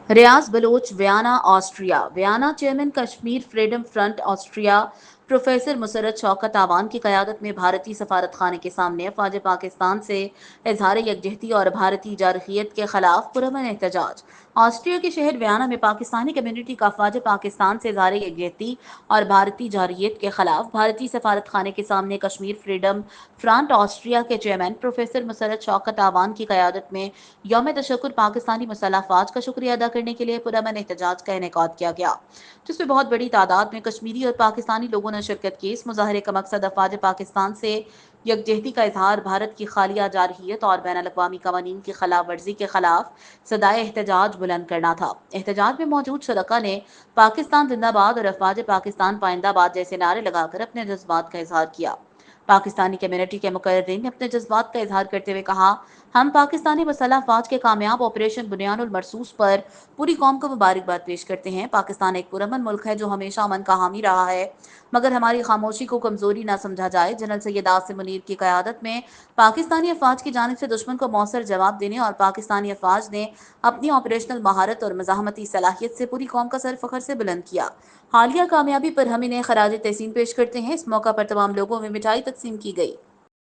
रियाज Baloch Vienna Austria. Vienna chairman Kashmir freedom front Austria professor Musarrat Shaukat Awan की क़यादत में भारतीय सफारत खाने के सामने अफवाज पाकिस्तान से इजहार यकजहती और भारतीय जारहियत के खिलाफ पुरअमन एहतजाज। ऑस्ट्रिया के शहर वियना में पाकिस्तानी कम्युनिटी का अफवाज पाकिस्तान से इजहार यकजहती और भारतीय जारहियत के खिलाफ भारतीय सफारत खाने के सामने कश्मीर फ्रीडम फ्रंट ऑस्ट्रिया के चेयरमैन प्रोफेसर मुसरत शौकत आवान की क़यादत में यौम तशक्कुर पाकिस्तानी मसल्ह अफवाज का शुक्रिया अदा करने के लिए पुरअमन एहतजाज का इनेकाद किया गया, जिसमें बहुत बड़ी तादाद में कश्मीरी और पाकिस्तानी लोगों ने शिरकत की। इस मुजाहरे का मकसद अफवाज पाकिस्तान से यकजहती का इजहार, भारत की खालिया जारहियत और बैन अल-अक़वामी क़वानीन की खिलाफ वर्जी के खिलाफ सदाए एहतजाज बुलंद करना था। एहतजाज में मौजूद शुरका ने पाकिस्तान जिंदाबाद और अफवाज पाकिस्तान पाइंदाबाद जैसे नारे लगाकर अपने जज्बात का इजहार किया। पाकिस्तानी कम्युनिटी के मुकर्रिरीन ने अपने जज्बात का इजहार करते हुए कहा, हम पाकिस्तानी मसल्ह अफवाज के कामयाब ऑपरेशन बुनियानुल मरसूस पर पूरी कौम को मुबारकबाद पेश करते हैं। पाकिस्तान एक पुरअमन मुल्क है जो हमेशा अमन का हामी रहा है, मगर हमारी खामोशी को कमजोरी ना समझा जाए। जनरल सैयद आसिम मुनीर की क़यादत में पाकिस्तानी अफवाज की जानिब से दुश्मन को मौसर जवाब देने और पाकिस्तानी अफवाज ने अपनी ऑपरेशनल महारत और मज़ाहमती सलाहियत से पूरी कौम का सर फखर से बुलंद किया। हालिया कामयाबी पर हम इन्हें खराज तहसीन पेश करते हैं। इस मौका पर तमाम लोगों में मिठाई तकसीम की गई।